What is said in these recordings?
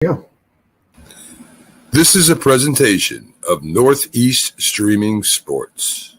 Yeah. This is a presentation of Northeast Streaming Sports.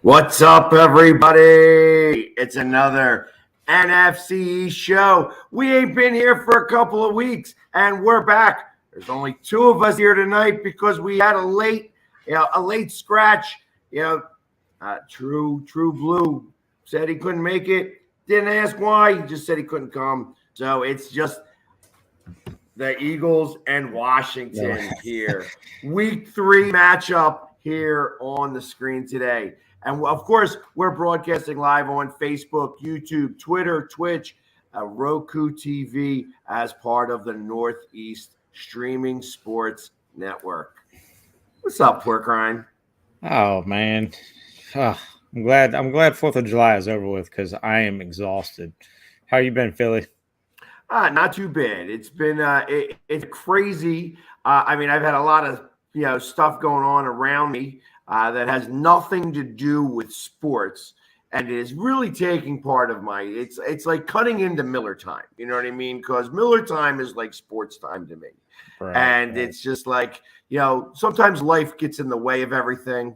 What's up, everybody? It's another NFC East show. We ain't been here for a couple of weeks, and we're back. There's only two of us here tonight because we had a late scratch. TruBlu said he couldn't make it. Didn't ask why. He just said he couldn't come. So it's just the Eagles and Washington here. Week 3 matchup here on the screen today. And, of course, we're broadcasting live on Facebook, YouTube, Twitter, Twitch, Roku TV as part of the Northeast Streaming Sports Network. What's up, PorkRine? Oh, man. I'm glad 4th of July is over with because I am exhausted. How you been, Philly? Not too bad. It's been it's crazy. I've had a lot of stuff going on around me that has nothing to do with sports, and it is really taking part of my. It's like cutting into Miller time. You know what I mean? Because Miller time is like sports time to me, right. It's just like sometimes life gets in the way of everything,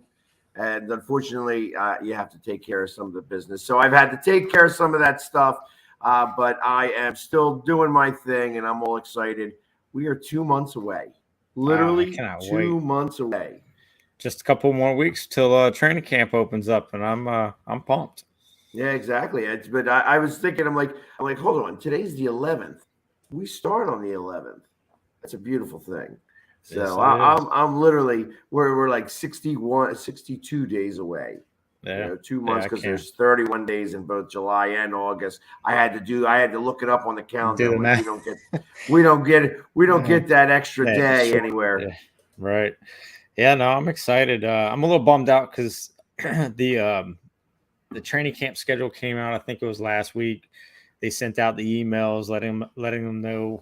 and unfortunately, you have to take care of some of the business. So I've had to take care of some of that stuff. But I am still doing my thing, and I'm all excited. We are 2 months away. Literally 2 months away. Just a couple more weeks till training camp opens up, and I'm pumped. Yeah, exactly. But I was thinking, I'm like, hold on. Today's the 11th. We start on the 11th. That's a beautiful thing. So yes, I'm literally we're like 62 days away. Yeah, 2 months because there's 31 days in both July and August. I had to look it up on the calendar. We don't get that extra day anywhere. Yeah, right. Yeah, no, I'm excited. I'm a little bummed out because the training camp schedule came out. I think it was last week. They sent out the emails letting them know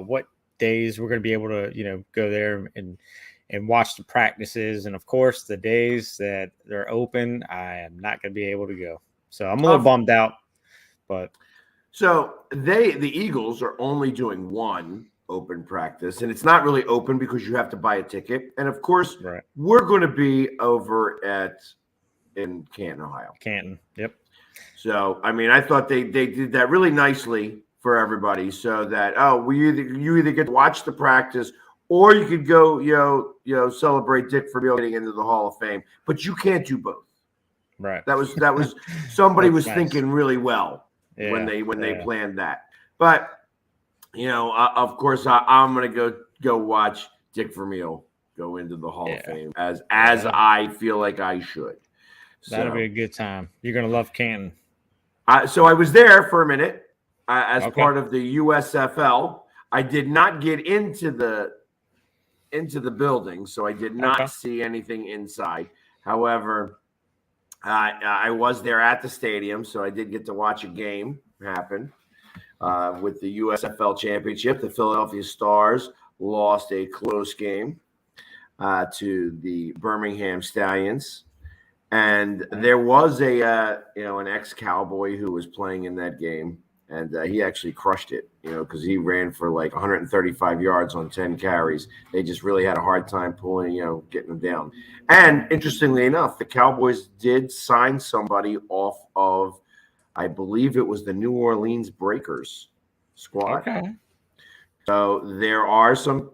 what days we're going to be able to go there and watch the practices. And, of course, the days that they're open, I am not going to be able to go. So I'm a little bummed out. But so the Eagles are only doing one open practice, and it's not really open because you have to buy a ticket. And, of course, We're going to be over in Canton, Ohio. Canton, yep. So, I thought they did that really nicely for everybody so that, you either get to watch the practice or you could go, celebrate Dick Vermeil getting into the Hall of Fame, but you can't do both. Right. That was somebody was nice. Thinking really well when they planned that. But Of course, I'm going to go watch Dick Vermeil go into the Hall of Fame as Yeah, I feel like I should. that'll be a So, good time. You're gonna love Canton. so I was there for a minute as Okay. part of the USFL. I did not get into the building, so I did not Okay. see anything inside. However, I was there at the stadium, so I did get to watch a game happen with the USFL Championship. The Philadelphia Stars lost a close game to the Birmingham Stallions, and there was an ex-Cowboy who was playing in that game, and he actually crushed it, because he ran for like 135 yards on 10 carries. They just really had a hard time getting him down. And interestingly enough, the Cowboys did sign somebody off of, I believe it was the New Orleans Breakers squad. Okay. So there are some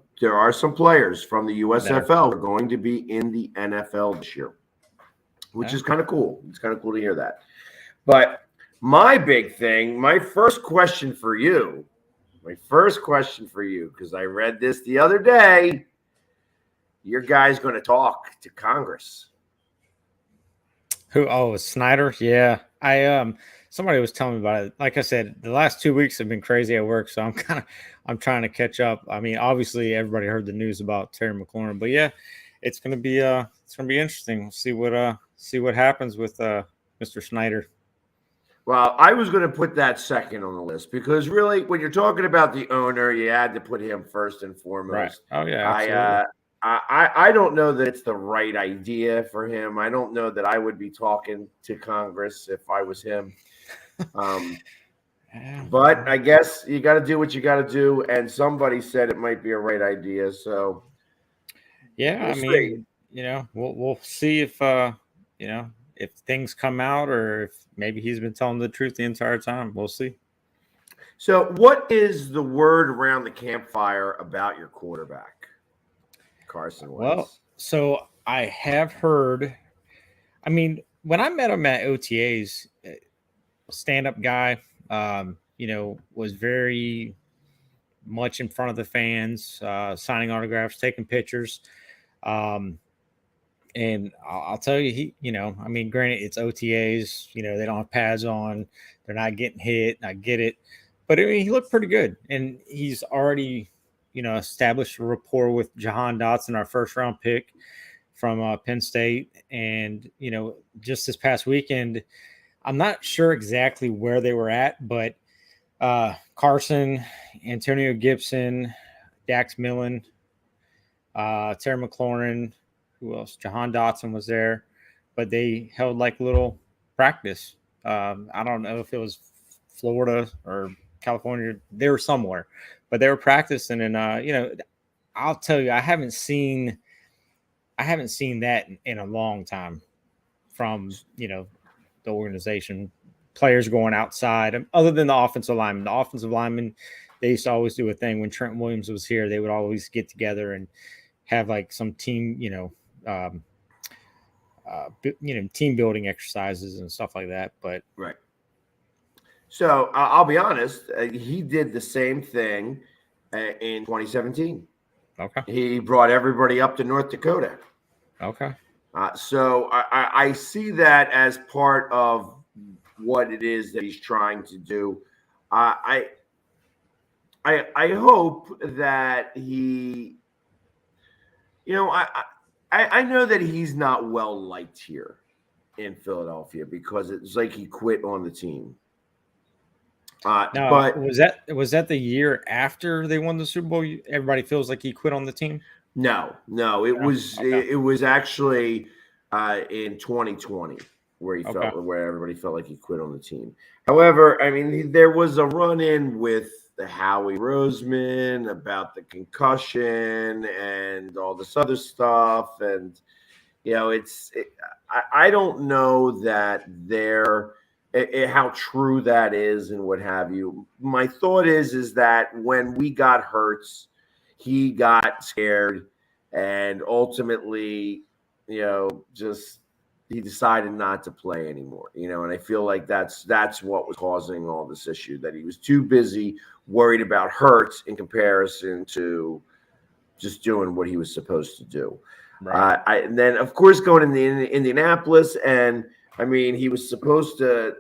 players from the USFL who are going to be in the NFL this year, which is kind of cool. It's kind of cool to hear that. But my big thing, my first question for you, because I read this the other day, your guy's going to talk to Congress. Who? Oh, Snyder. Yeah, somebody was telling me about it. Like I said, the last 2 weeks have been crazy at work, so I'm trying to catch up. I mean, obviously everybody heard the news about Terry McLaurin, but yeah, it's gonna be interesting. We'll see what happens with Mr. Snyder. Well, I was going to put that second on the list because really, when you're talking about the owner, you had to put him first and foremost. Right. Oh yeah, absolutely. I don't know that it's the right idea for him. I don't know that I would be talking to Congress if I was him. But I guess you got to do what you got to do, and somebody said it might be a right idea. So yeah, we'll I see. mean, we'll see if if things come out or if maybe he's been telling the truth the entire time. We'll see. So, what is the word around the campfire about your quarterback, Carson Wentz? Well, so I have heard. I mean, when I met him at OTAs, stand-up guy, was very much in front of the fans, signing autographs, taking pictures. And I'll tell you, I mean, granted, it's OTAs, they don't have pads on, they're not getting hit. I get it. But I mean, he looked pretty good. And he's already, established a rapport with Jahan Dotson, our first round pick from Penn State. And, just this past weekend, I'm not sure exactly where they were at, but Carson, Antonio Gibson, Dax Millen, Terry McLaurin, who else? Jahan Dotson was there, but they held like little practice. I don't know if it was Florida or California. They were somewhere, but they were practicing. And I'll tell you, I haven't seen that in a long time from the organization. Players going outside, other than the offensive linemen. The offensive linemen, they used to always do a thing when Trent Williams was here. They would always get together and have like some team, team building exercises and stuff like that. But right. So I'll be honest, he did the same thing in 2017. Okay. He brought everybody up to North Dakota. Okay. So I see that as part of what it is that he's trying to do. I hope that he, I know that he's not well liked here in Philadelphia because it's like he quit on the team. Now, but was that the year after they won the Super Bowl? Everybody feels like he quit on the team. No, it was Okay. it was actually in 2020 where he felt where everybody felt like he quit on the team. However, I mean, there was a run-in with the Howie Roseman about the concussion and all this other stuff, and I don't know that how true that is and what have you. My thought is that when we got Hurts, he got scared and ultimately, just he decided not to play anymore. And I feel like that's what was causing all this issue, that he was too busy worried about Hurts in comparison to just doing what he was supposed to do. Right. And then, of course, going in the Indianapolis, and I mean, he was supposed to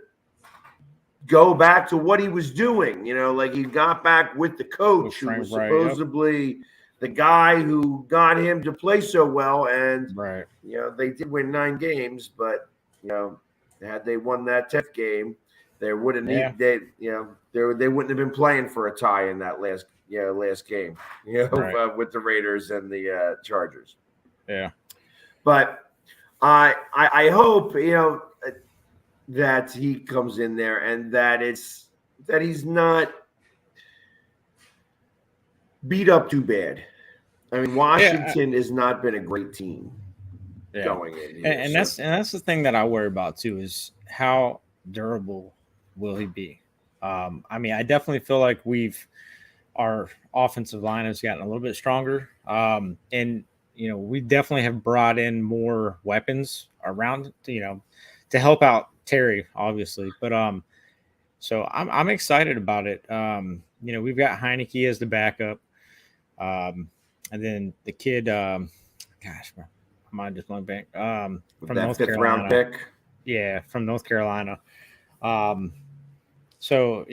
go back to what he was doing. Like he got back with the coach who was supposedly the guy who got him to play so well. And, they did win 9 games, but, had they won that 10th game, they wouldn't they wouldn't have been playing for a tie in that last game, with the Raiders and the Chargers. Yeah. But I hope, that he comes in there and that he's not beat up too bad. I mean, Washington has not been a great team going in here. And that's the thing that I worry about too, is how durable will he be? I mean, I definitely feel like our offensive line has gotten a little bit stronger. And we definitely have brought in more weapons around, to help out Terry, obviously. But so I'm excited about it. We've got Heineke as the backup. And then the kid, gosh, my mind just went back. From North Carolina. Round pick. Yeah, from North Carolina. So,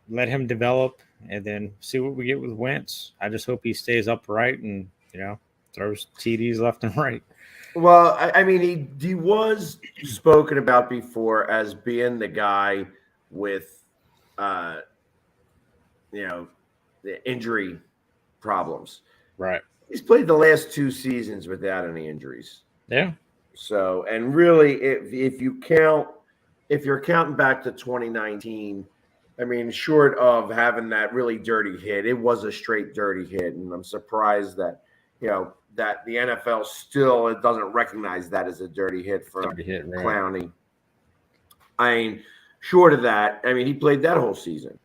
let him develop and then see what we get with Wentz. I just hope he stays upright and, throws TDs left and right. Well, I mean, he was spoken about before as being the guy with, the injury problems. Right. He's played the last 2 seasons without any injuries. Yeah. So, and really, if you're counting back to 2019, I mean, short of having that really dirty hit, it was a straight dirty hit, and I'm surprised that that the NFL still doesn't recognize that as a dirty hit for Clowney. I mean, short of that, I mean, he played that whole season.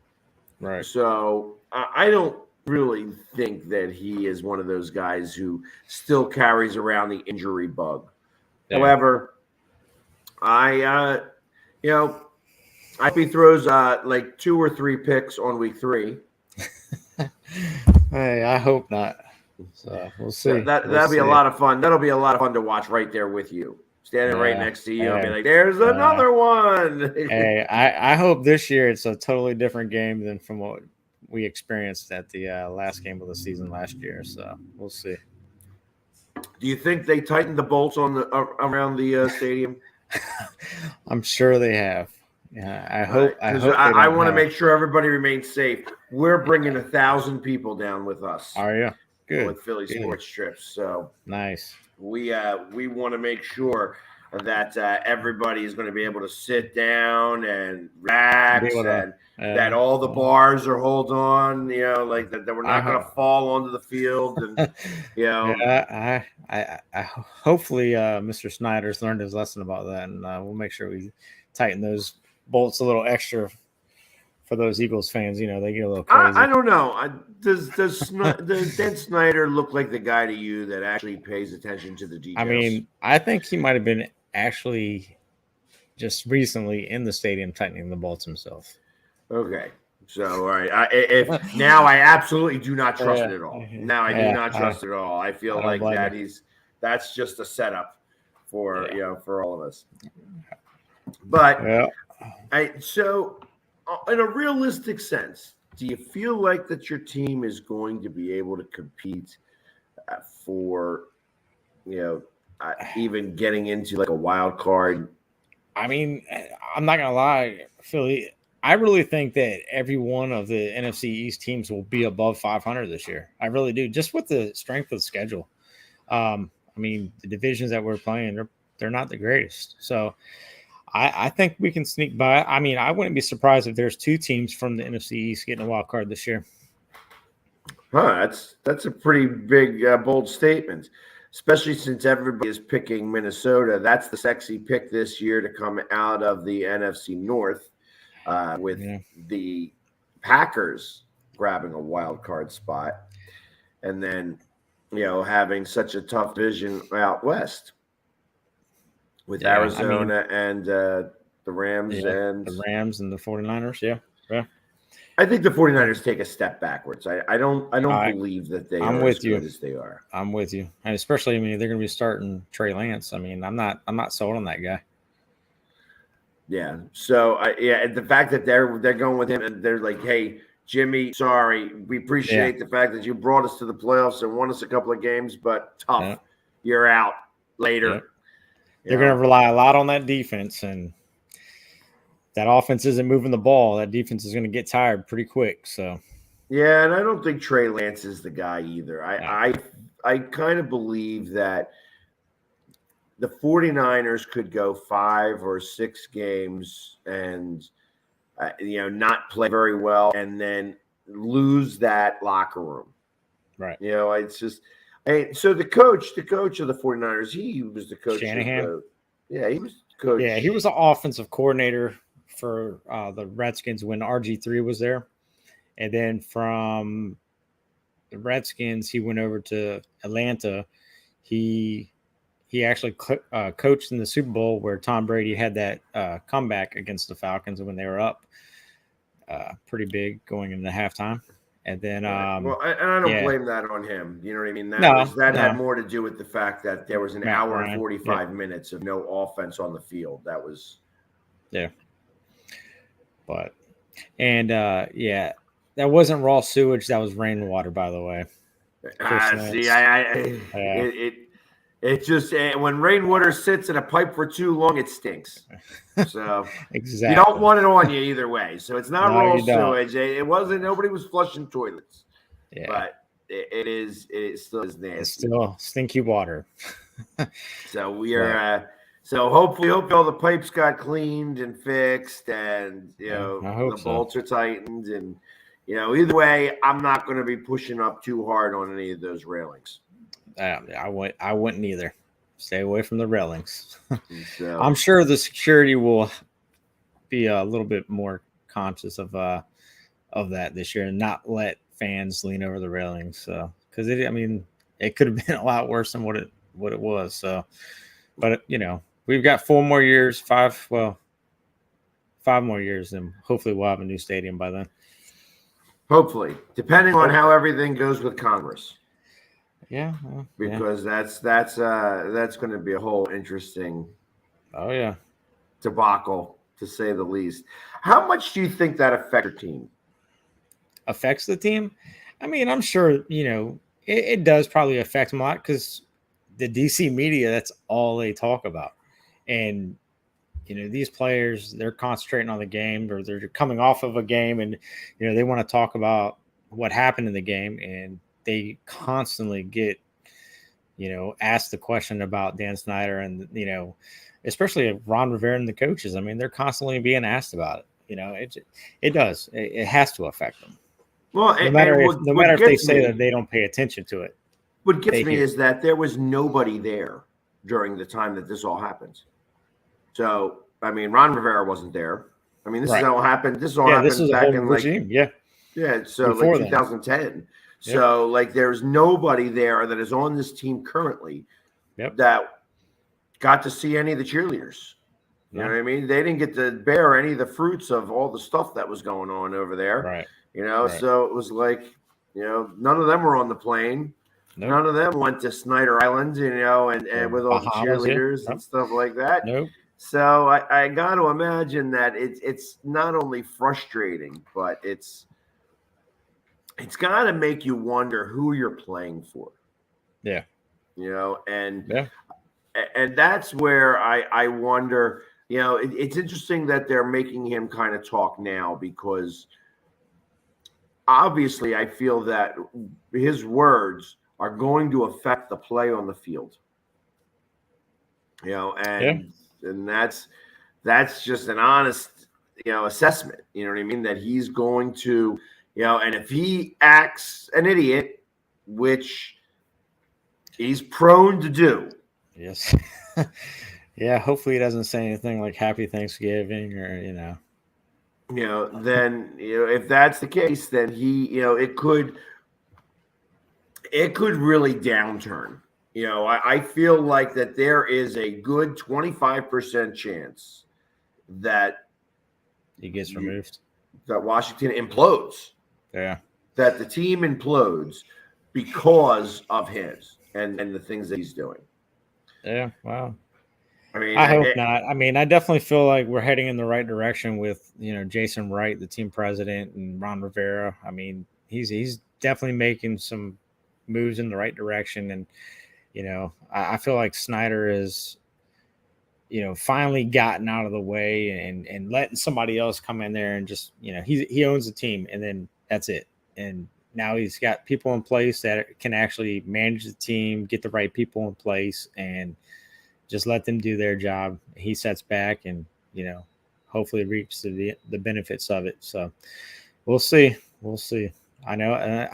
Right. So I don't really think that he is one of those guys who still carries around the injury bug. Yeah. However, I hope he throws like 2 or 3 picks on week 3. Hey, I hope not. So we'll see. That'll be a lot of fun. That'll be a lot of fun to watch right there with you, standing right next to you, and be like, "There's another one." Hey, I hope this year it's a totally different game than from what we experienced at the last game of the season last year. So we'll see. Do you think they tightened the bolts on around the stadium? I'm sure they have. Yeah, I hope. I want to make sure everybody remains safe. We're bringing 1,000 people down with us. Are you? Good. With Philly Sports Trips. So nice. We want to make sure that everybody is going to be able to sit down and relax, and that all the bars are hold on. Like that we're not going to fall onto the field. And Yeah, I hopefully Mr. Snyder's learned his lesson about that, and we'll make sure we tighten those bolts a little extra for those Eagles fans. They get a little crazy. I don't know. Does Dan Snyder look like the guy to you that actually pays attention to the details? I mean, I think he might have been actually just recently in the stadium tightening the bolts himself. Okay. So, all right. Now I absolutely do not trust it at all. Now I do not trust it at all. I feel like that's just a setup for for all of us. But so in a realistic sense, do you feel like that your team is going to be able to compete for, even getting into like a wild card? I mean, I'm not going to lie, Philly. I really think that every one of the NFC East teams will be above 500 this year. I really do, just with the strength of the schedule. I mean, the divisions that we're playing, they're not the greatest. So I think we can sneak by. I mean, I wouldn't be surprised if there's 2 teams from the NFC East getting a wild card this year. That's a pretty big, bold statement, especially since everybody is picking Minnesota. That's the sexy pick this year to come out of the NFC North, with the Packers grabbing a wild card spot, and then having such a tough division out west. with Yeah, Arizona and the Rams. And the Rams and the 49ers. Yeah. Yeah. I think the 49ers take a step backwards. I don't I, believe that they I'm are as with you. good as they are. I'm with you. And especially, I mean, they're going to be starting Trey Lance. I mean, I'm not sold on that guy. Yeah. So and the fact that they're going with him and they're like, hey, Jimmy, sorry, we appreciate the fact that you brought us to the playoffs and won us a couple of games, but tough. Yeah. You're out later. Yeah. They're going to rely a lot on that defense, and that offense isn't moving the ball. That defense is going to get tired pretty quick. So, yeah, and I don't think Trey Lance is the guy either. I kind of believe that the 49ers could go 5 or 6 games and not play very well and then lose that locker room. right. It's just so the coach of the 49ers, he was the coach Shanahan. he was the coach. Yeah, he was the offensive coordinator for the Redskins when RG3 was there. And then from the Redskins, he went over to Atlanta. He actually coached in the Super Bowl where Tom Brady had that comeback against the Falcons when they were up pretty big going into halftime. And then, I don't blame that on him. You know what I mean? That had more to do with the fact that there was an hour and 45 minutes of no offense on the field. That was, But, and that wasn't raw sewage. That was rainwater, by the way. It just when rainwater sits in a pipe for too long, it stinks. So exactly, you don't want it on you either way. So it's not raw sewage. Don't. It wasn't. Nobody was flushing toilets. Yeah, but it still is nasty. It's still stinky water. So we are. So hopefully all the pipes got cleaned and fixed, and the bolts are tightened, and either way, I'm not going to be pushing up too hard on any of those railings. I wouldn't either. Stay away from the railings. So, I'm sure the security will be a little bit more conscious of that this year and not let fans lean over the railings. So, because it could have been a lot worse than what it was. So, but we've got 5 more years, and hopefully we'll have a new stadium by then. Hopefully, depending on how everything goes with Congress. Yeah, because that's going to be a whole interesting debacle, to say the least. How much do you think that affects your team? Affects the team? I mean, I'm sure it does probably affect them a lot because the DC media, that's all they talk about, and these players, they're concentrating on the game, or they're coming off of a game, and they want to talk about what happened in the game, and they constantly get, asked the question about Dan Snyder and, especially Ron Rivera and the coaches. I mean, they're constantly being asked about it. It does. It has to affect them. Well, no matter if they say that they don't pay attention to it. What gets me is that there was nobody there during the time that this all happened. So, I mean, Ron Rivera wasn't there. I mean, this is all happened. This all happened back in regime. So before like 2010. Yep. So, like, there's nobody there that is on this team currently that got to see any of the cheerleaders. You know what I mean? They didn't get to bear any of the fruits of all the stuff that was going on over there. Right. So it was like, none of them were on the plane. Nope. None of them went to Snyder Island, and with all the cheerleaders and stuff like that. Nope. So I got to imagine that it's not only frustrating, but it's got to make you wonder who you're playing for. Yeah. And that's where I wonder, it's interesting that they're making him kind of talk now, because obviously I feel that his words are going to affect the play on the field. And that's just an honest, assessment, you know what I mean? That he's going to, and if he acts an idiot, which he's prone to do. Yes. Yeah. Hopefully he doesn't say anything like Happy Thanksgiving or, then, if that's the case, then he, it could really downturn, I feel like that there is a good 25% chance that He gets removed. That Washington implodes. Yeah. That the team implodes because of his and the things that he's doing. Yeah. Wow. I mean, I hope not. I mean, I definitely feel like we're heading in the right direction with, Jason Wright, the team president, and Ron Rivera. I mean, he's definitely making some moves in the right direction. And, I feel like Snyder is, finally gotten out of the way and letting somebody else come in there and just, he owns the team, and then that's it. And now he's got people in place that can actually manage the team, get the right people in place, and just let them do their job. He sets back and, hopefully reaps the benefits of it. So we'll see. We'll see. I know.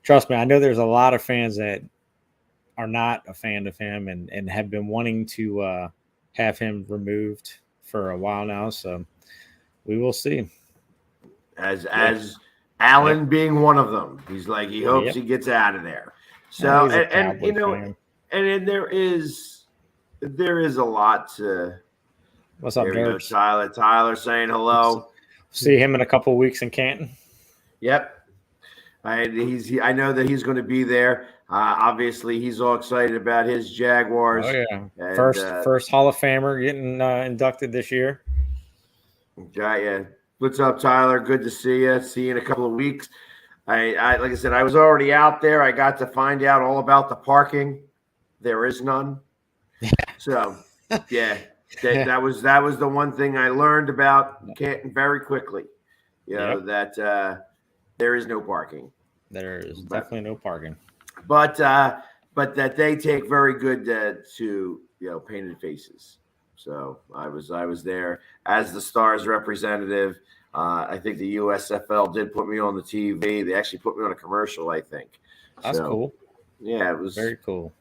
Trust me, I know there's a lot of fans that are not a fan of him and have been wanting to have him removed for a while now. So we will see. As Allen being one of them, he's like, he hopes he gets out of there. So, and then there is a lot to. What's up, Dirk? Tyler saying hello. See him in a couple of weeks in Canton. Yep. I know that he's going to be there. Obviously, he's all excited about his Jaguars. Oh yeah, and, first Hall of Famer getting inducted this year. Yeah. What's up, Tyler? Good to see you. See you in a couple of weeks. I like I said, I was already out there. I got to find out all about the parking. There is none. So, yeah, that was the one thing I learned about Canton very quickly. That there is no parking. There is definitely no parking. But that they take very good to painted faces. So I was there as the Stars representative. I think the USFL did put me on the TV. They actually put me on a commercial, I think. That's cool. Yeah, it was very cool.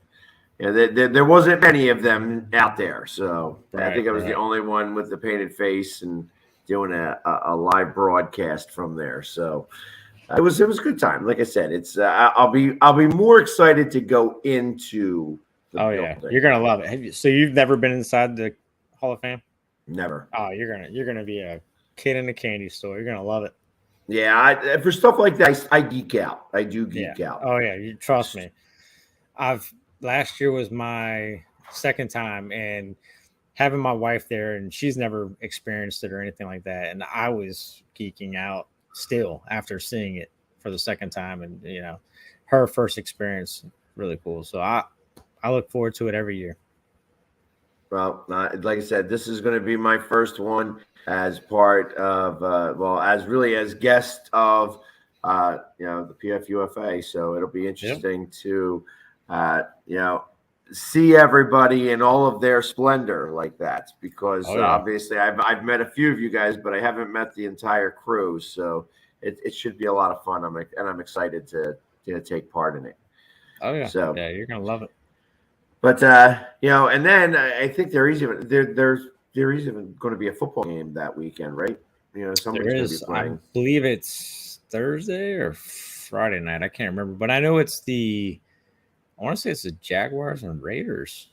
Yeah, there wasn't many of them out there, so I think I was the only one with the painted face and doing a live broadcast from there. So it was a good time. Like I said, it's I'll be more excited to go into the building. You're gonna love it. So you've never been inside the Hall of Fame? Never. Oh, you're gonna be a kid in a candy store. You're gonna love it. Yeah, for stuff like that, I geek out. I do geek out. Oh yeah, you trust me. Last year was my second time, and having my wife there, and she's never experienced it or anything like that, and I was geeking out still after seeing it for the second time, and her first experience, really cool. So I look forward to it every year. Well, like I said, this is going to be my first one as part of, as guest of, the PFUFA. So it'll be interesting to, see everybody in all of their splendor like that, because obviously I've met a few of you guys, but I haven't met the entire crew. So it should be a lot of fun. I'm excited to take part in it. Oh yeah. So yeah, you're going to love it. But and then I think there's even going to be a football game that weekend, right? Somebody's going to be playing. I believe it's Thursday or Friday night. I can't remember, but I know it's I want to say it's the Jaguars and Raiders.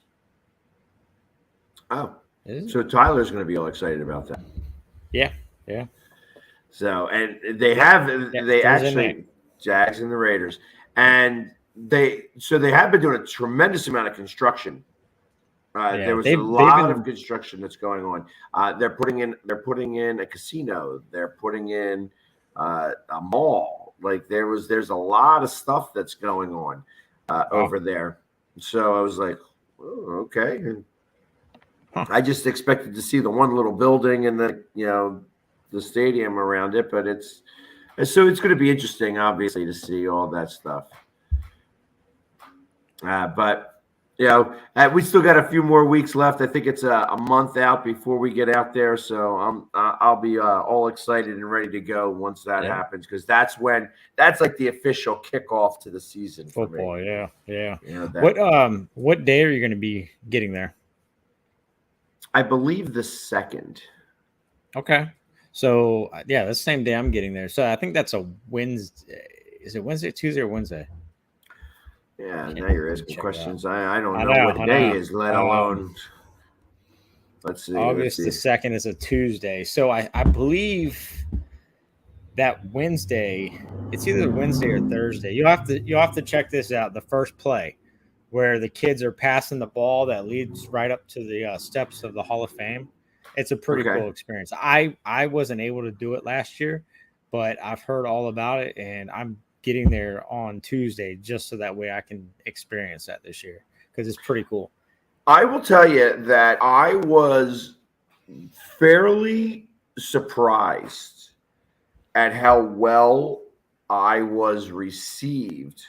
Oh, so Tyler's going to be all excited about that. Yeah. So, and they actually Jags and the Raiders, and they have been doing a tremendous amount of construction. There was a lot of construction that's going on. They're putting in a casino. They're putting in a mall. Like there's a lot of stuff that's going on over there. So I was like, oh, okay. And I just expected to see the one little building and the stadium around it, but it's going to be interesting, obviously, to see all that stuff. But we still got a few more weeks left. I think it's a month out before we get out there, so I'll be all excited and ready to go once that happens, because that's like the official kickoff to the season. Football, yeah. What day are you going to be getting there? I believe the 2nd. Okay, so the same day I'm getting there. So I think that's a Wednesday. Is it Wednesday, Tuesday, or Wednesday? Yeah, Can't now you're wait to asking check it out. questions. I don't I know know, what the I day know. is, let alone. Let's see. August the 2nd is a Tuesday. So I believe that Wednesday, it's either Wednesday or Thursday. You'll have to check this out. The first play where the kids are passing the ball that leads right up to the steps of the Hall of Fame. It's a pretty Okay. cool experience. I wasn't able to do it last year, but I've heard all about it, and I'm getting there on Tuesday just so that way I can experience that this year because it's pretty cool. I will tell you that I was fairly surprised at how well I was received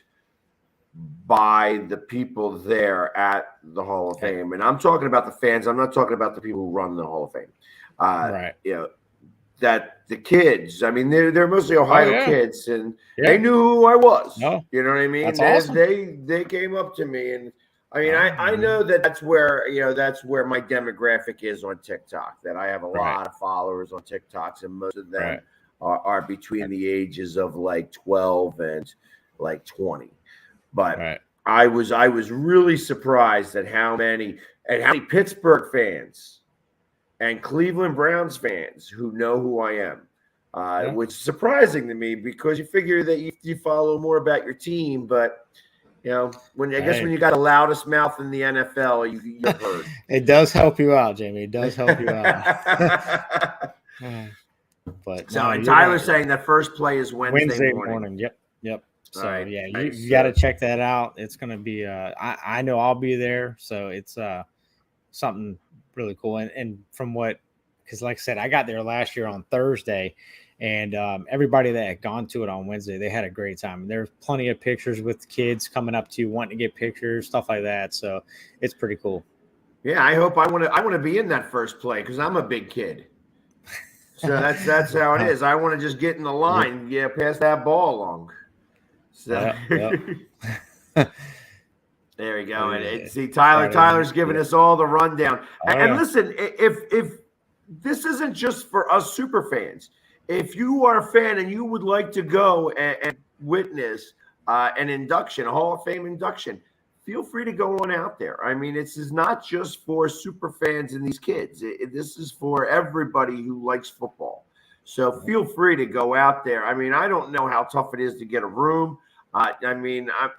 by the people there at the Hall of Fame. And I'm talking about the fans. I'm not talking about the people who run the Hall of Fame. Right. That the kids, I mean, they're mostly Ohio kids, and they knew who I was. No, you know what I mean? that's awesome. They came up to me, and I mean, I know that's where my demographic is on TikTok. That I have a lot of followers on TikToks, and most of them are between the ages of like 12 and like 20. But I was really surprised at how many Pittsburgh fans and Cleveland Browns fans who know who I am, which is surprising to me because you figure that you follow more about your team, but when you got the loudest mouth in the NFL, you're heard. It does help you out, Jamie. It does help you out. But so, and Tyler's saying that first play is Wednesday morning. Yep. So right. you got to check that out. It's going to be. I know I'll be there, so it's something really cool. And from what, because like I said, I got there last year on Thursday, and everybody that had gone to it on Wednesday, they had a great time. There's plenty of pictures with kids coming up to you, wanting to get pictures, stuff like that. So it's pretty cool. Yeah, I hope I want to be in that first play because I'm a big kid. So that's how it is. I want to just get in the line, pass that ball along. So there we go. And see, Tyler's giving us all the rundown. And listen, if this isn't just for us super fans, if you are a fan and you would like to go and witness an induction, a Hall of Fame induction, feel free to go on out there. I mean, this is not just for super fans and these kids. This is for everybody who likes football. So feel free to go out there. I mean, I don't know how tough it is to get a room.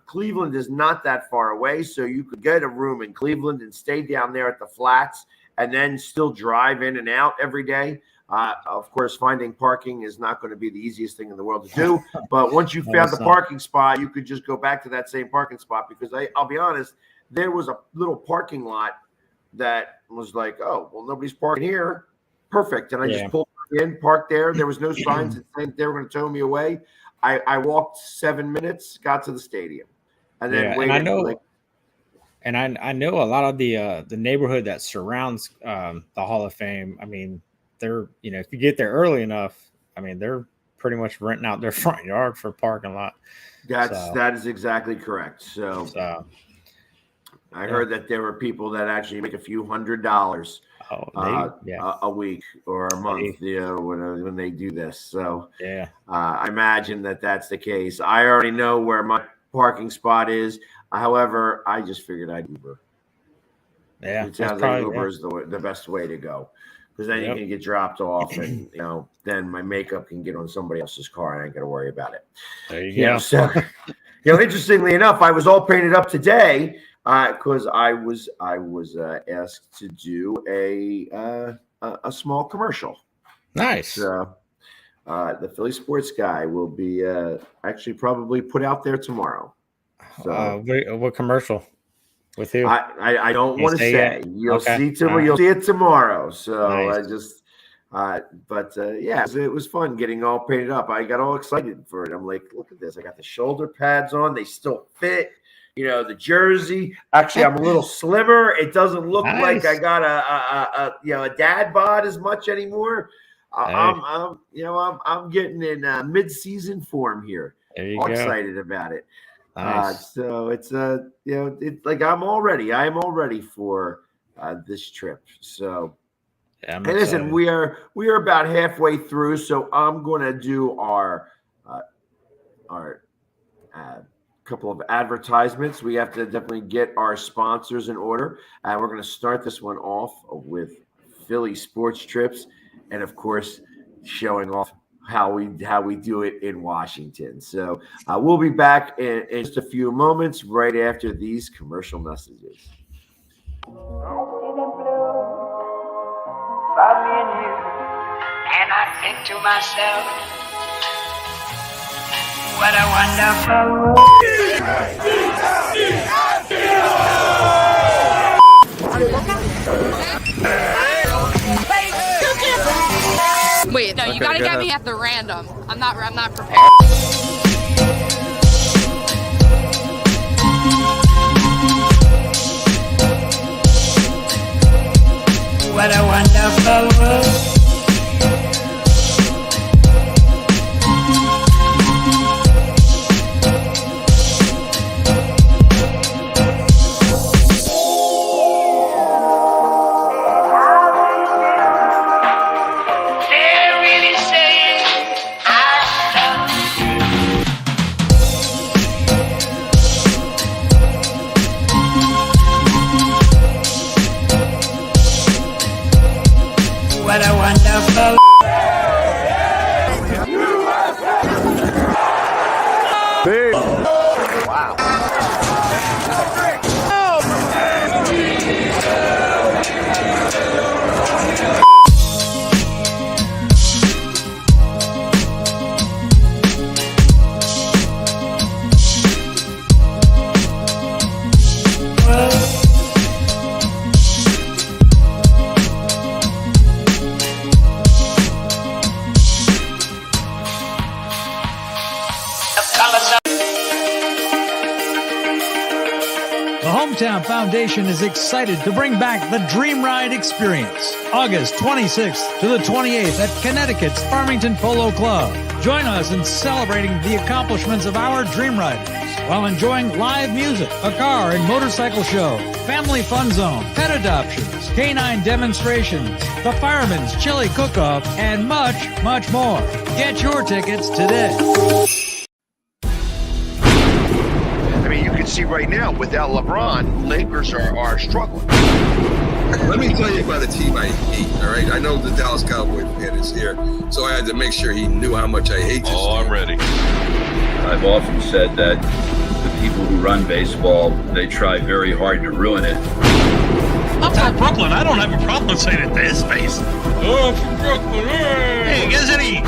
Cleveland is not that far away, so you could get a room in Cleveland and stay down there at the flats and then still drive in and out every day. Of course, finding parking is not going to be the easiest thing in the world to do. But once you found the parking spot, you could just go back to that same parking spot because I'll be honest, there was a little parking lot that was like, oh, well, nobody's parking here. Perfect. And I just pulled in, parked there. There was no signs that said they were going to tow me away. I walked 7 minutes, got to the stadium, and then waited. And I know a lot of the neighborhood that surrounds the Hall of Fame. I mean, they're if you get there early enough, I mean they're pretty much renting out their front yard for parking lot. That is exactly correct. So I heard that there were people that actually make a few $100 a week or a month, when they do this. So I imagine that-that's the case. I already know where my parking spot is. However, I just figured I'd Uber. Yeah, it sounds like Uber is the best way to go because then you can get dropped off, and then my makeup can get on somebody else's car, and I ain't got to worry about it. There you go. So, interestingly enough, I was all painted up today because I was asked to do a small commercial. Nice. So, the Philly Sports Guy will be actually probably put out there tomorrow. So, what commercial? With who? I don't want to say. You'll see you'll see it tomorrow. So nice. It was fun getting all painted up. I got all excited for it. I'm like, look at this. I got the shoulder pads on. They still fit. The jersey. Actually, I'm a little slimmer. It doesn't look like I got a dad bod as much anymore. I'm getting in mid-season form here. There you go. Excited about it. Nice. So it's it's like I am all ready for this trip. So and listen, we are about halfway through, so I'm going to do our couple of advertisements. We have to definitely get our sponsors in order. And we're going to start this one off with Philly Sports Trips, and of course, showing off how we do it in Washington. So we'll be back in just a few moments right after these commercial messages. And I think to myself, what a wonderful world. Wait, no, you gotta get me at the random. I'm not prepared. What a wonderful world. What a wonderful. Big. Wow. The Hometown Foundation is excited to bring back the Dream Ride experience, August 26th to the 28th at Connecticut's Farmington Polo Club. Join us in celebrating the accomplishments of our Dream Riders while enjoying live music, a car and motorcycle show, family fun zone, pet adoptions, canine demonstrations, the Fireman's Chili Cook-Off, and much, much more. Get your tickets today. I mean, you can see right now, without LeBron, Lakers are struggling. Let me tell you about a team I hate, all right? I know the Dallas Cowboy fan is here, so I had to make sure he knew how much I hate this team. I'm ready. I've often said that the people who run baseball, they try very hard to ruin it. I'm from Brooklyn. I don't have a problem saying it to his face. Oh, from Brooklyn. Hey, guys, any...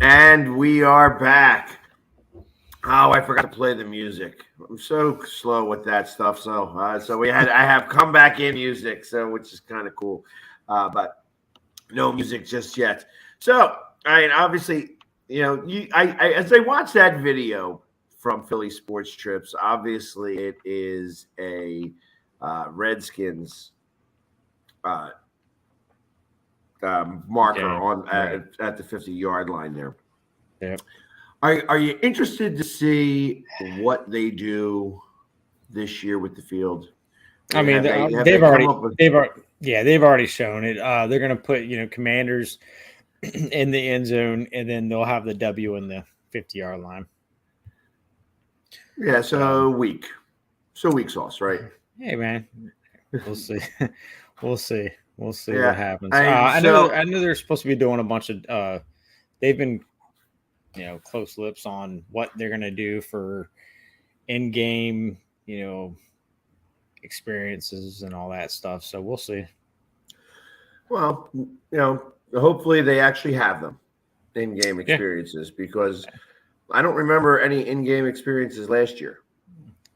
And we are back. Oh, I forgot to play the music. I'm so slow with that stuff. So I have come back in music, so which is kind of cool. But no music just yet. So I mean, obviously, you know, as I watch that video from Philly Sports Trips, obviously it is a Redskins marker on at the 50-yard line there. Yep. Are you interested to see what they do this year with the field? I mean, they've already shown it. They're going to put Commanders in the end zone, and then they'll have the W in the 50-yard line. Yeah, so weak sauce, right? Hey, man, we'll see. We'll see Yeah. what happens. I I know they're supposed to be doing a bunch of. They've been, close lips on what they're going to do for in-game, experiences and all that stuff. So we'll see. Well, hopefully they actually have them in-game experiences because I don't remember any in-game experiences last year.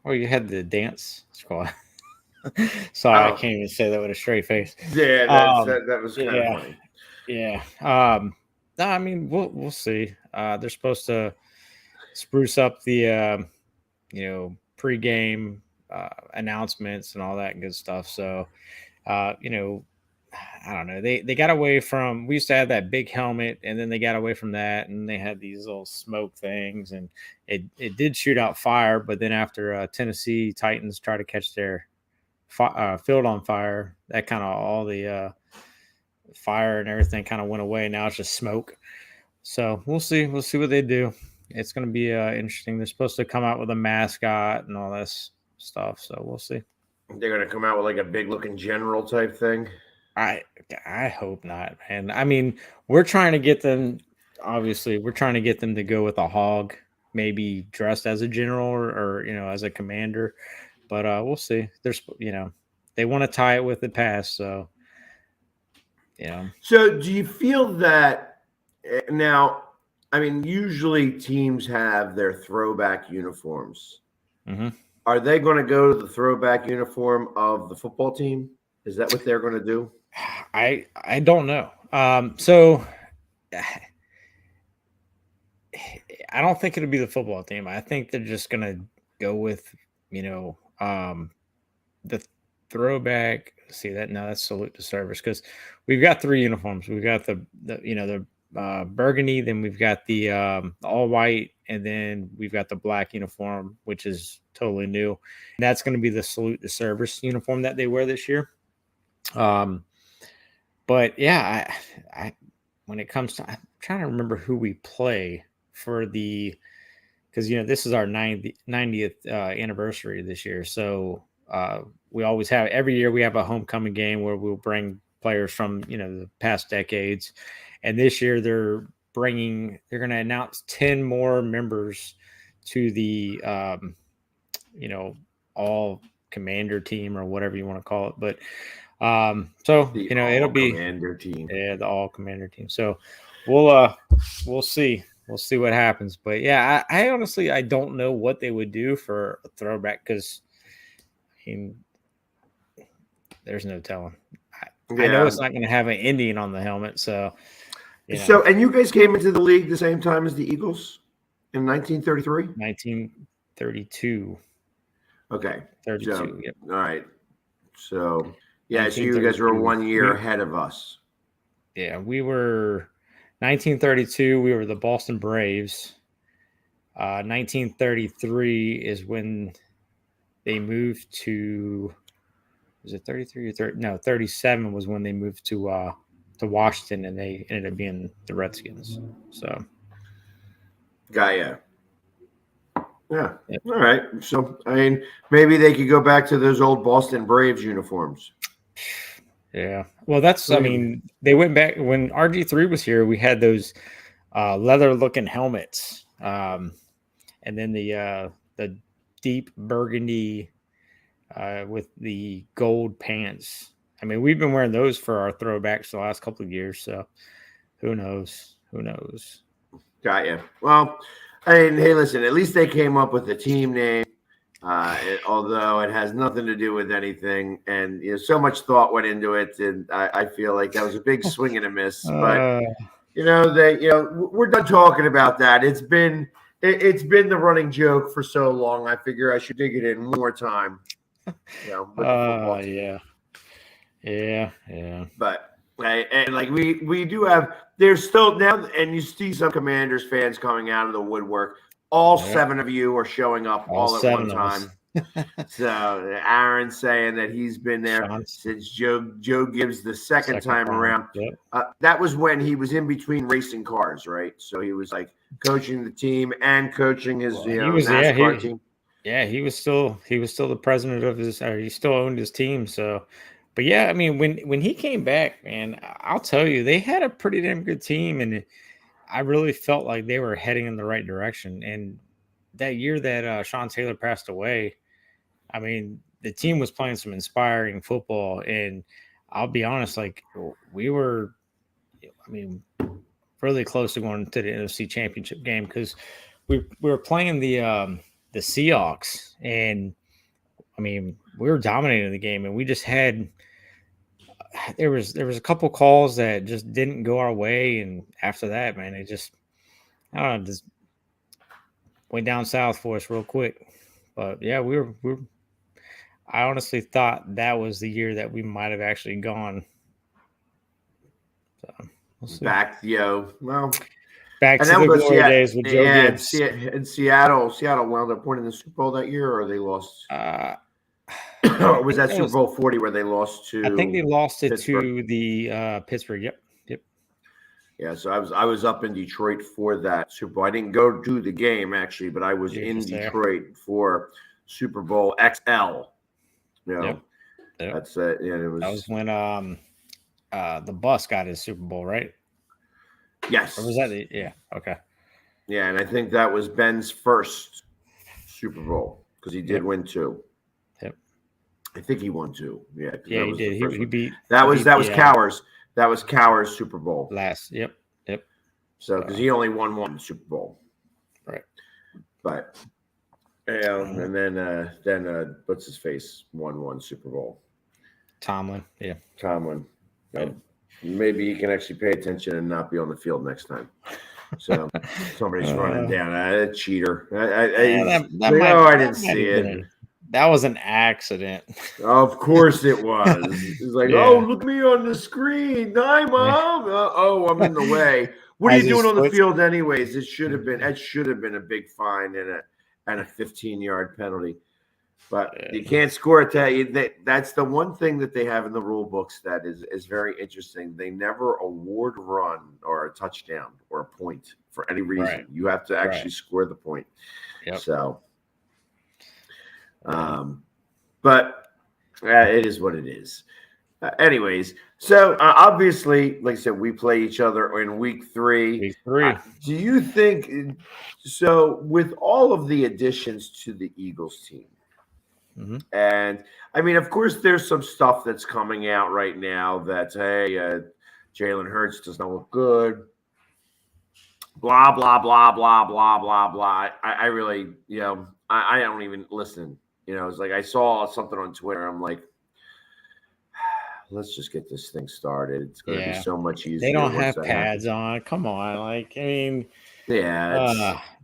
Oh, you had the dance squad. Sorry, I can't even say that with a straight face. Yeah, that was kind of funny. Yeah. No, I mean, we'll see. They're supposed to spruce up the, pregame announcements and all that good stuff. So, I don't know. They got away from. We used to have that big helmet, and then they got away from that, and they had these little smoke things, and it did shoot out fire. But then after Tennessee Titans tried to catch their Field on Fire. That kind of all the fire and everything kind of went away. Now it's just smoke. So we'll see. We'll see what they do. It's going to be interesting. They're supposed to come out with a mascot and all this stuff. So we'll see. They're going to come out with like a big looking general type thing. I hope not, man. I mean, we're trying to get them. Obviously, we're trying to get them to go with a hog, maybe dressed as a general or as a commander. But we'll see. There's they want to tie it with the past, so So do you feel that now? I mean, usually teams have their throwback uniforms. Mm-hmm. Are they going to go to the throwback uniform of the football team? Is that what they're going to do? I don't know. So I don't think it'll be the football team. I think they're just going to go with the throwback. See that? No, that's salute to service, because we've got 3 uniforms. We've got the burgundy, then we've got the all white, and then we've got the black uniform, which is totally new. And that's going to be the salute to service uniform that they wear this year. But yeah, I when it comes to, I'm trying to remember who we play for because this is our 90th anniversary this year. So we always have, every year we have a homecoming game where we'll bring players from the past decades. And this year they're going to announce 10 more members to the all commander team, or whatever you want to call it. But so it'll be commander team. Yeah, the all commander team. So we'll see. We'll see what happens. But yeah, I honestly don't know what they would do for a throwback, because there's no telling. I know it's not going to have an Indian on the helmet. So So, and you guys came into the league the same time as the Eagles in 1933? 1932. Okay. 32. So, yep. All right. So, yeah, so you guys were 1 year ahead of us. Yeah, we were 1932. We were the Boston Braves. 1933 is when they moved to, was it 33 or 30? No, 37 was when they moved to Washington, and they ended up being the Redskins. So, Got ya. Yeah. Yep. All right. So, I mean, maybe they could go back to those old Boston Braves uniforms. Yeah. Well, I mean, they went back when RG3 was here. We had those leather-looking helmets, and then the deep burgundy with the gold pants. I mean, we've been wearing those for our throwbacks the last couple of years. So, who knows? Who knows? Got you. Well, I mean, hey, listen. At least they came up with a team name. Although it has nothing to do with anything, and so much thought went into it, and I feel like that was a big swing and a miss. But we're done talking about that. It's been the running joke for so long. I figure I should dig it in more time. With the football team. Yeah. But and like we do have, there's still now, and you see some Commanders fans coming out of the woodwork. All 7 of you are showing up all at one time. So Aaron's saying that he's been there since Joe Gibbs the second time around. Yep. That was when he was in between racing cars, right? So he was like coaching the team and coaching his NASCAR team. Yeah, he was still the president of he still owned his team. So, but yeah, I mean, when he came back, man, I'll tell you, they had a pretty damn good team, and I really felt like they were heading in the right direction. And that year that Sean Taylor passed away, I mean, the team was playing some inspiring football. And I'll be honest, like, we were, really close to going to the NFC Championship game, because we were playing the Seahawks. And, we were dominating the game, and we just had – there was a couple calls that just didn't go our way, and after that, man, it just just went down south for us real quick. But yeah, I honestly thought that was the year that we might have actually gone. So we'll see. Back to the glory days with Joe Gibbs. And Seattle wound up winning the Super Bowl that year, or they lost. Or was that It Super was- Bowl 40 where they lost to? I think they lost it Pittsburgh. to the Pittsburgh. Yep. Yeah, so I was up in Detroit for that Super Bowl. I didn't go to the game actually, but I was You were in just there. Detroit for Super Bowl XL. You know, Yep. that's it. Yeah, it was. That was when the bus got his Super Bowl, right? Yes. Or was that yeah, okay. Yeah, and I think that was Ben's first Super Bowl because he did win 2. Yep. I think he won 2. Yeah, Yeah, he did. He beat that he was beat that was the, Cowher's. That was Cowher's Super Bowl. last. Yep. So because he only won 1 Super Bowl. Right. But and then what's his face won 1 Super Bowl. Tomlin. Yeah. Tomlin. Maybe he can actually pay attention and not be on the field next time. So somebody's running down a cheater. I didn't see it. That was an accident. Of course it was. It's like, oh, look me on the screen. Hi, Mom. I'm in the way. What are you doing on the field anyways? It should have been a big fine and a 15-yard penalty. But you can't score it. That's the one thing that they have in the rule books that is very interesting. They never award a run or a touchdown or a point for any reason. Right. You have to actually score the point. Yep. So, but it is what it is. Anyways, so obviously, like I said, we play each other in week 3. Week 3. Do you think so? With all of the additions to the Eagles team, and I mean, of course, there's some stuff that's coming out right now that's Jalen Hurts does not look good. Blah blah blah blah blah blah blah. I really, I don't even listen. It's like I saw something on Twitter. I'm like, let's just get this thing started. It's going to be so much easier. They don't have pads on. Come on,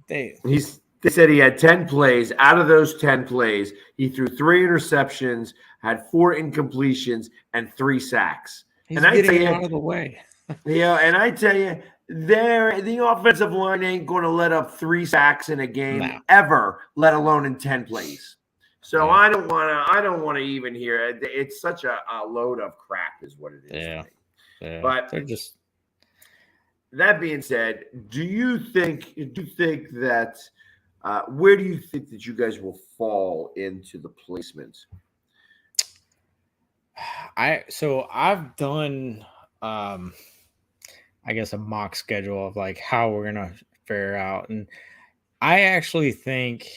They said he had 10 plays. Out of those 10 plays, he threw 3 interceptions, had 4 incompletions, and 3 sacks. He's getting out of the way. And I tell you, the offensive line ain't going to let up 3 sacks in a game ever, let alone in 10 plays. So I don't want to even hear it. It's such a load of crap, is what it is. Yeah. But they're just. That being said, do you think that? Where do you think that you guys will fall into the placement? I've done I guess a mock schedule of like how we're gonna fare out, and I actually think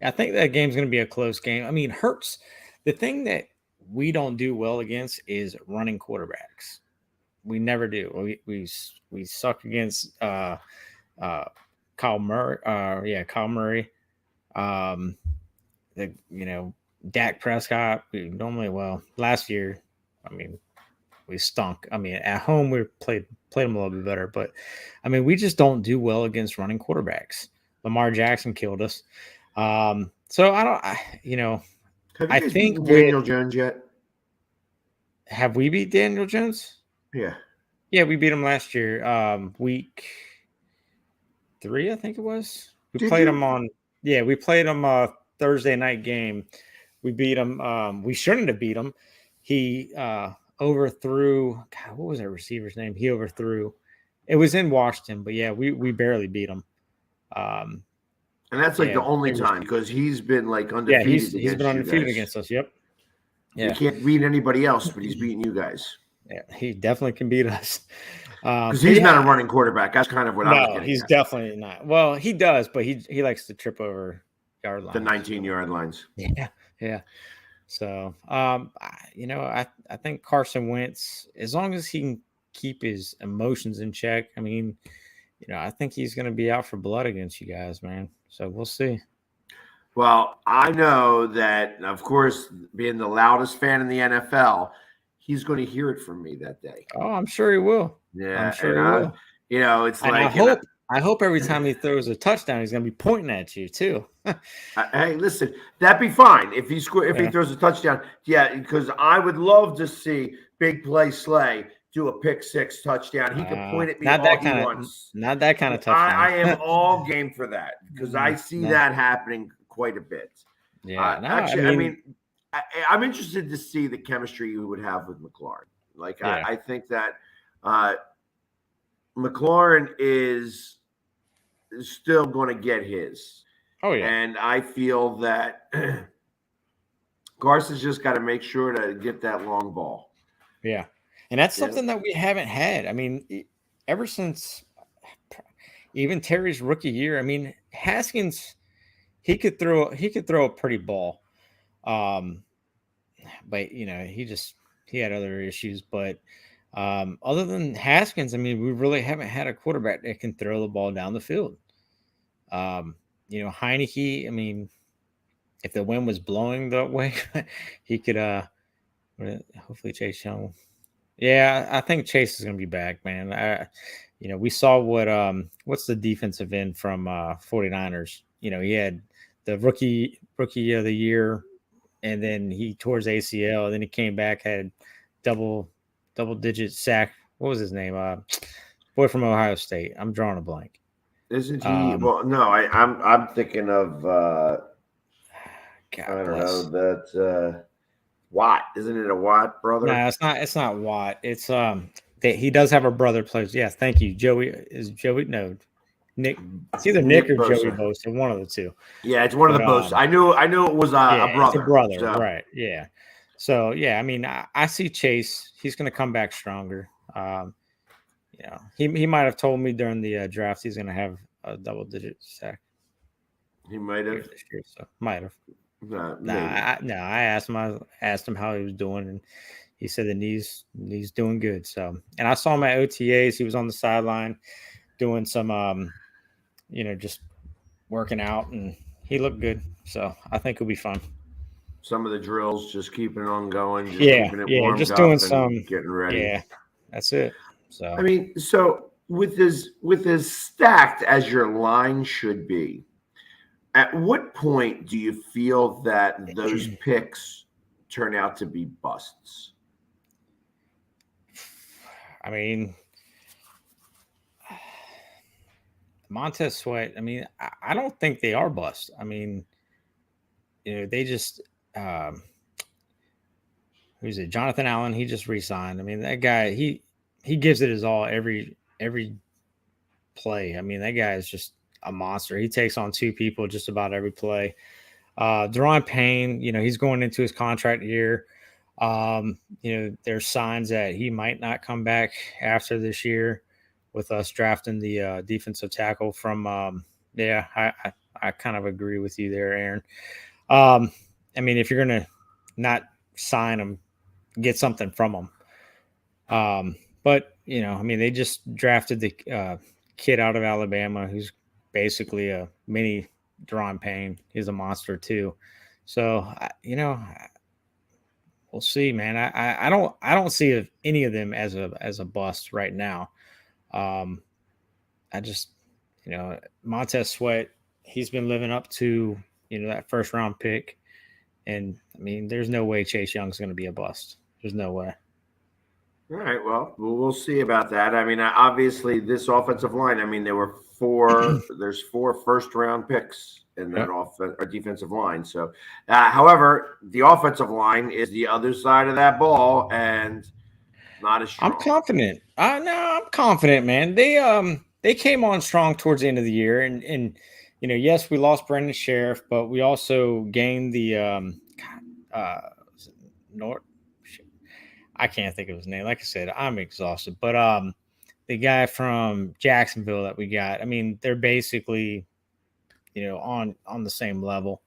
that game's gonna be a close game. I mean, Hurts. The thing that we don't do well against is running quarterbacks. We never do. We suck against Kyle Murray. Kyle Murray. Dak Prescott. We normally last year, we stunk. At home we played them a little bit better, but we just don't do well against running quarterbacks. Lamar Jackson killed us. So I don't. Have you guys beaten Daniel Jones yet? Have we beat Daniel Jones? Yeah. Yeah, we beat him last year. Week 3, I think it was. We played him Thursday night game. We beat him. We shouldn't have beat him. He overthrew. God, what was that receiver's name? He overthrew. It was in Washington, but yeah, we barely beat him. And that's the only time because he's been undefeated. Yeah, he's been undefeated against us. Yep. Yeah. He can't beat anybody else, but he's beating you guys. Yeah, he definitely can beat us. Because he's not a running quarterback. That's kind of what I was getting he's at. Definitely not. Well, he does, but he likes to trip over yard lines. The 19-yard lines. Yeah. So, I think Carson Wentz, as long as he can keep his emotions in check, I think he's going to be out for blood against you guys, man. So we'll see. Well, I know that, of course, being the loudest fan in the NFL, he's going to hear it from me that day. Oh, I'm sure he will. Yeah, I'm sure he will. It's and like I hope every time he throws a touchdown, he's going to be pointing at you too. Hey, listen, that'd be fine if he throws a touchdown. Yeah, because I would love to see Big Play Slay do a pick 6 touchdown. He can point at me all he wants. Not that kind of touchdown. I am all game for that because I see that happening quite a bit. Yeah, I'm interested to see the chemistry you would have with McLaurin. Like, Yeah. I think that McLaurin is still going to get his. Oh yeah. And I feel that Carson's just got to make sure to get that long ball. Yeah. And that's Yeah. something that we haven't had. I mean, ever since even Terry's rookie year, I mean, Haskins, he could throw a pretty ball. But you know, he had other issues. But other than Haskins, I mean, we really haven't had a quarterback that can throw the ball down the field. You know, Heineke, I mean, if the wind was blowing that way, he could hopefully Chase Young. Yeah, I think Chase is gonna be back, man. You know, we saw what's the defensive end from 49ers. You know, he had the rookie of the year, and then he tore his ACL, and then he came back, had double digit sack. What was his name? Boy from Ohio State. I'm drawing a blank. Isn't he? Well, no, I'm thinking of God I don't bless. know that Watt. Isn't it a Watt brother? No, it's not Watt. It's that he does have a brother plays. Yes, thank you. Joey? No, Nick. It's either Nick or Bosa. Joey Bosa, one of the two. Yeah, it's one of the Bosa. I knew it was a brother. It's a brother, so. right? Yeah. So yeah, I mean, I see Chase. He's going to come back stronger. You know, he might have told me during the draft he's going to have a double digit sack. He might have. This year, so might have. I asked him how he was doing, and he said the knee's doing good. So, and I saw him at OTAs. He was on the sideline doing some, you know, just working out, and he looked good. So I think it'll be fun. Some of the drills, just keeping it on going. Just keeping it warmed just up doing and some getting ready. Yeah, that's it. So I mean, so with as stacked as your line should be, at what point do you feel that those picks turn out to be busts? I mean, Montez Sweat, I mean, I don't think they are bust. I mean, you know, they just who's it? Jonathan Allen, he just re-signed. I mean, that guy, he gives it his all every play. I mean, that guy is just a monster. He takes on two people just about every play. Deron Payne, you know, he's going into his contract year. You know, there's signs that he might not come back after this year with us drafting the defensive tackle from I kind of agree with you there, Aaron. I mean, if you're going to not sign him, get something from him. But, you know, I mean, they just drafted the kid out of Alabama who's basically a mini Deron Payne. He's a monster too. So, you know, we'll see, man. I don't see any of them as a bust right now. I just, you know, Montez Sweat, he's been living up to, you know, that first round pick. And I mean, there's no way Chase Young's going to be a bust. There's no way. All right. Well, we'll see about that. I mean, obviously this offensive line, I mean, there's 4 first round picks in that defensive line. So, however, the offensive line is the other side of that ball and not as strong. I'm confident. I'm confident, man. They came on strong towards the end of the year, and you know, yes, we lost Brendan Sheriff, but we also gained the I can't think of his name. Like I said, I'm exhausted. But the guy from Jacksonville that we got, I mean, they're basically, you know, on the same level.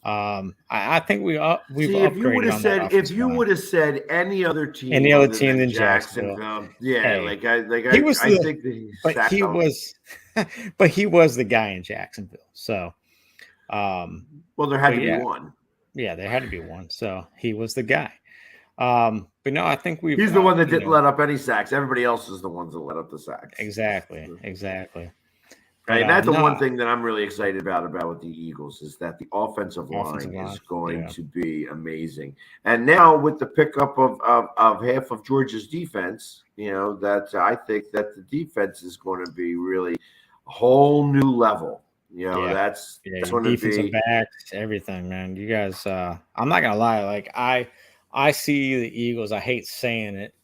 I think we've upgraded. If you would have said any other team than Jacksonville, yeah, hey, he was but he was the guy in Jacksonville. So, well, there had to be one. Yeah, there had to be one. So he was the guy. But no, I think he's the one that didn't let up any sacks. Everybody else is the ones that let up the sacks. Exactly. Right, and that's the one thing that I'm really excited about with the Eagles is that the offensive line is going to be amazing. And now with the pickup of half of Georgia's defense, you know, that I think that the defense is going to be really a whole new level. That's going to defensive be backs, everything, man. You guys, I'm not gonna lie. Like I see the Eagles. I hate saying it,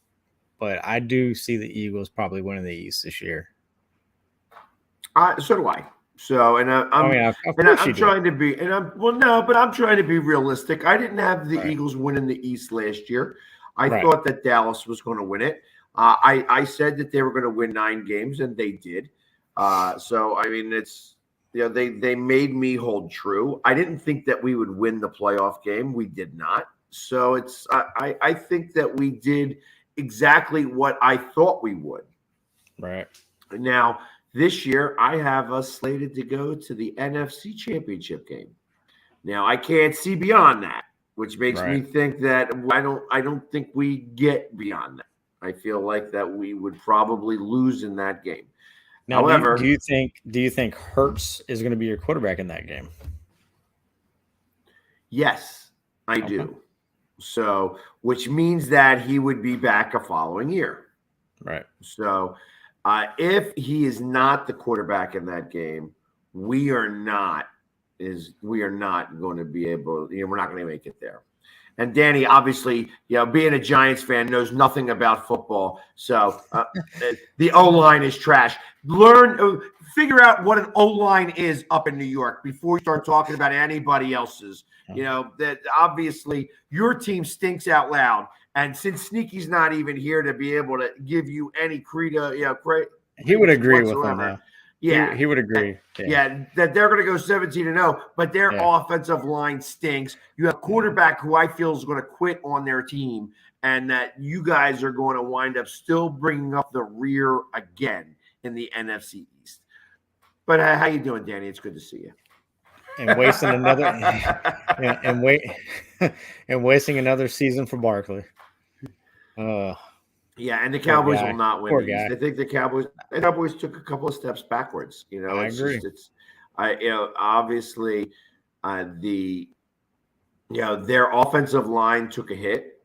but I do see the Eagles probably winning the East this year. So do I. So, and I'm trying to be, but I'm trying to be realistic. I didn't have the Eagles winning the East last year. I thought that Dallas was going to win it. I said that they were going to win 9 games, and they did. So, I mean, it's, they made me hold true. I didn't think that we would win the playoff game. We did not. So I think that we did exactly what I thought we would. Right. Now, this year, I have us slated to go to the NFC Championship game. Now, I can't see beyond that, which makes me think that I don't think we get beyond that. I feel like that we would probably lose in that game. Now, however, do you think Hurts is going to be your quarterback in that game? Yes, I do. So, which means that he would be back a following year. Right. So, if he is not the quarterback in that game, we are not going to be able. We're not going to make it there. And Danny, obviously, being a Giants fan, knows nothing about football. So the O-line is trash. Figure out what an O-line is up in New York before you start talking about anybody else's. That obviously your team stinks out loud. And since Sneaky's not even here to be able to give you any credence, he would agree with him. Yeah, he would agree. Yeah, that they're going to go 17-0, but their offensive line stinks. You have a quarterback who I feel is going to quit on their team, and that you guys are going to wind up still bringing up the rear again in the NFC East. But how you doing, Danny? It's good to see you. And wasting another and wasting another season for Barkley. Yeah, and the Cowboys will not win the East. I think the Cowboys took a couple of steps backwards. I agree. Obviously, their offensive line took a hit.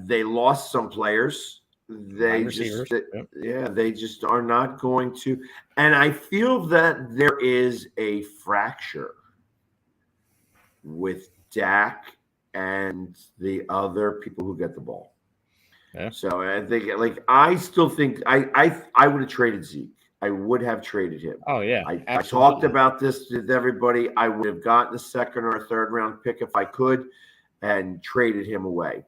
They lost some players. They just are not going to. And I feel that there is a fracture with Dak and the other people who get the ball. Yeah. So I think, I still think I would have traded Zeke. I would have traded him. Oh yeah, I talked about this with everybody. I would have gotten a second or a third round pick if I could, and traded him away.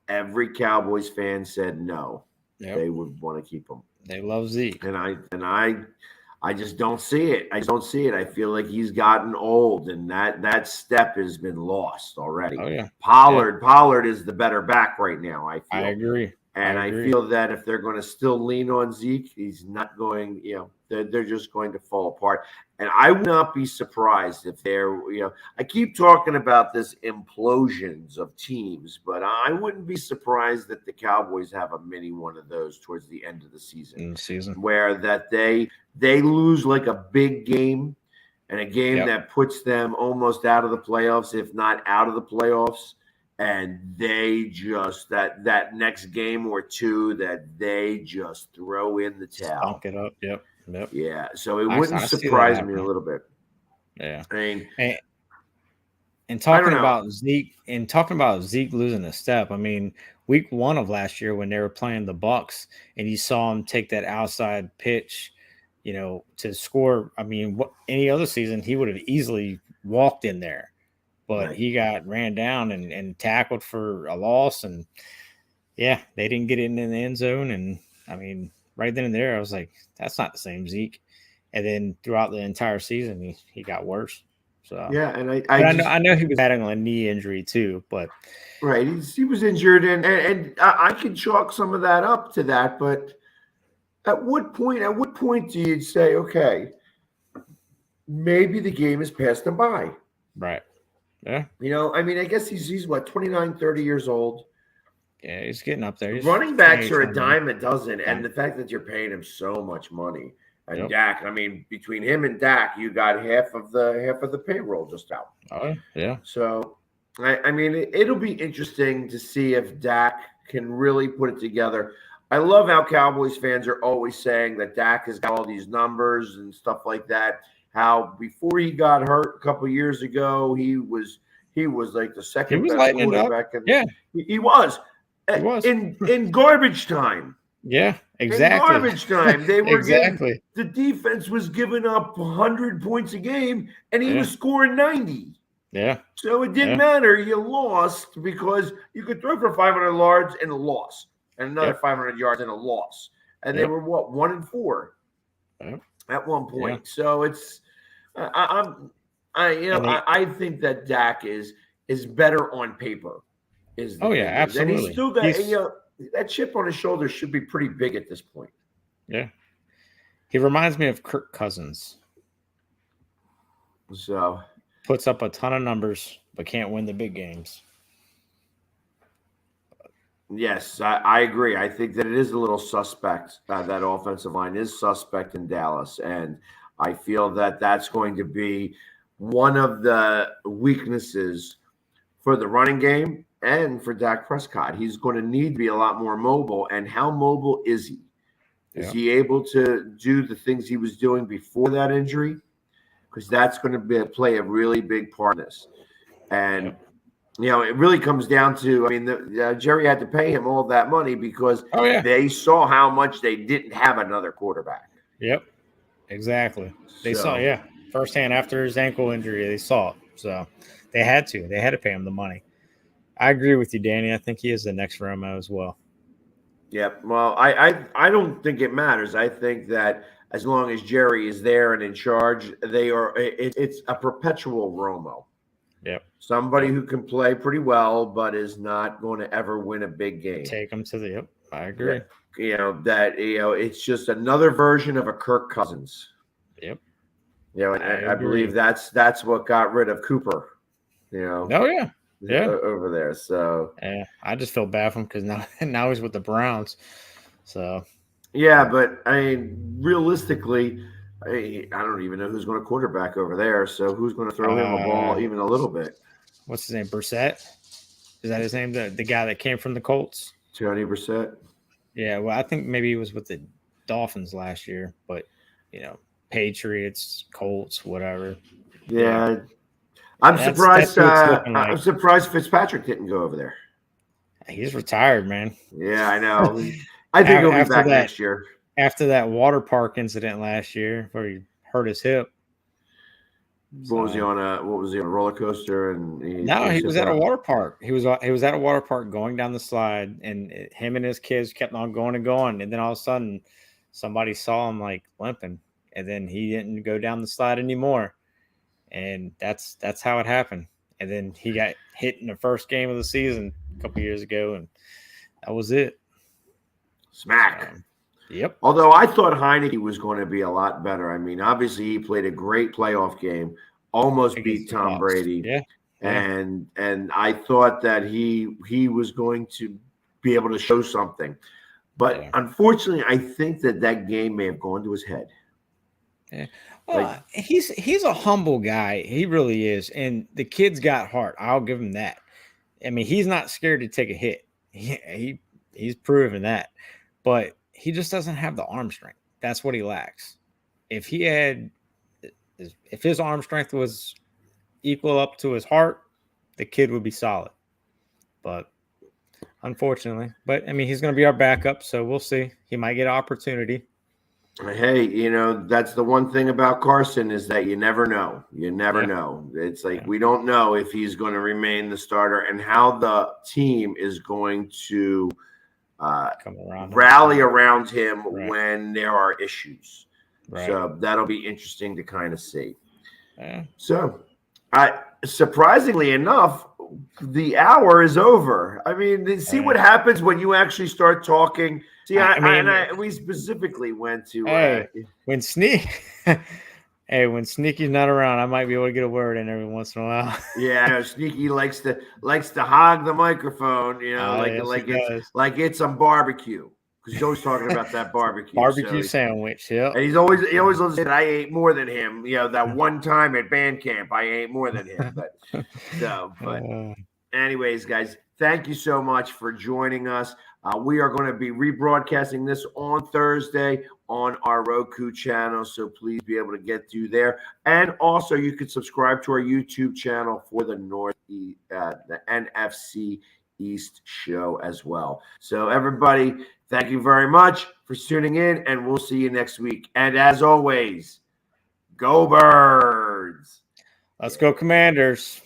Every Cowboys fan said no. They would want to keep him. They love Zeke, and I just don't see it. I feel like he's gotten old, and that step has been lost already. Oh yeah, Pollard is the better back right now. I feel. I agree. And I feel that if they're going to still lean on Zeke, he's not going, they're just going to fall apart. And I would not be surprised if I keep talking about this implosions of teams, but I wouldn't be surprised that the Cowboys have a mini one of those towards the end of the season. Where that they lose like a big game, and a game that puts them almost out of the playoffs, if not out of the playoffs. And they just that next game or two that they just throw in the towel. Stunk it up. Yep. Yeah. So it wouldn't surprise me a little bit. Yeah. I mean, and talking about Zeke losing a step. I mean, week 1 of last year when they were playing the Bucs, and you saw him take that outside pitch, to score. I mean, any other season he would have easily walked in there. But he got ran down and tackled for a loss. And, they didn't get it in the end zone. And, I mean, right then and there, I was like, that's not the same Zeke. And then throughout the entire season, he got worse. So and I know he was battling a knee injury too. But he was injured. And I can chalk some of that up to that. But at what point do you say, okay, maybe the game has passed him by? Right. Yeah. I mean, I guess he's 29, 30 years old. Yeah, he's getting up there. Running backs are a dime a dozen, and the fact that you're paying him so much money. And Dak, I mean, between him and Dak, you got half of the payroll just out. Oh, yeah. So, I mean, it'll be interesting to see if Dak can really put it together. I love how Cowboys fans are always saying that Dak has got all these numbers and stuff like that. how before he got hurt a couple years ago, he was like the second best quarterback. Yeah, he was. He was. in garbage time. Yeah, exactly. In garbage time, they were exactly. the defense was giving up 100 points a game, and he was scoring 90. Yeah. So it didn't matter. You lost because you could throw for 500 yards and a loss, and another 500 yards and a loss. And they were 1-4 at one point. Yeah. So it's I think that Dak is better on paper. Absolutely. And he's still got that chip on his shoulder should be pretty big at this point. Yeah. He reminds me of Kirk Cousins. So puts up a ton of numbers, but can't win the big games. Yes, I agree. I think that it is a little suspect. That offensive line is suspect in Dallas, and I feel that that's going to be one of the weaknesses for the running game and for Dak Prescott. He's going to need to be a lot more mobile, and how mobile is he? Is he able to do the things he was doing before that injury? Because that's going to play a really big part in this. And it really comes down to, Jerry had to pay him all that money because they saw how much they didn't have another quarterback. Yep, exactly. They saw, firsthand after his ankle injury, they saw it. So they had to pay him the money. I agree with you, Danny. I think he is the next Romo as well. Yep. Well, I don't think it matters. I think that as long as Jerry is there and in charge, it's a perpetual Romo. Yep. Somebody who can play pretty well, but is not going to ever win a big game. Take him to the I agree. It's just another version of a Kirk Cousins. Yep. I believe that's what got rid of Cooper. Over there. So I just feel bad for him because now he's with the Browns. So but realistically, I don't even know who's going to quarterback over there. So who's going to throw him a ball even a little bit? What's his name? Brissett? Is that his name? The guy that came from the Colts? Tony Brissett. Yeah, well, I think maybe he was with the Dolphins last year, but Patriots, Colts, whatever. Yeah. I'm surprised. I'm surprised Fitzpatrick didn't go over there. He's retired, man. Yeah, I know. I think he'll be back next year. After that water park incident last year, where he hurt his hip. What was he on a roller coaster? He was at a water park. He was at a water park going down the slide, and him and his kids kept on going and going. And then all of a sudden, somebody saw him like limping, and then he didn't go down the slide anymore. And that's how it happened. And then he got hit in the first game of the season a couple years ago, and that was it. Smack. Yep. Although I thought Heineke was going to be a lot better. Obviously he played a great playoff game, almost beat Tom Brady. Yeah. And I thought that he was going to be able to show something. But unfortunately, I think that game may have gone to his head. Yeah. Well, he's a humble guy. He really is. And the kid's got heart. I'll give him that. He's not scared to take a hit. He's proven that. But he just doesn't have the arm strength. That's what he lacks. If his arm strength was equal up to his heart, the kid would be solid. But unfortunately, he's going to be our backup, so we'll see. He might get an opportunity. Hey, that's the one thing about Carson is that you never know. You never know. It's like we don't know if he's going to remain the starter and how the team is going to rally around him when there are issues. Right. So that'll be interesting to kind of see. Yeah. So, surprisingly enough, the hour is over. See what happens when you actually start talking. See, we specifically went to when Sneaky's not around, I might be able to get a word in every once in a while. Yeah, Sneaky likes to hog the microphone, like it's some barbecue. Because he's always talking about that barbecue sandwich. Yeah, and he always looks at I ate more than him. That one time at band camp, I ate more than him. But anyways, guys, thank you so much for joining us. We are going to be rebroadcasting this on Thursday. on our Roku channel, so please be able to get through there. And also, you can subscribe to our YouTube channel for the the NFC East show as well. So, everybody, thank you very much for tuning in, and we'll see you next week. And as always, go Birds! Let's go, Commanders.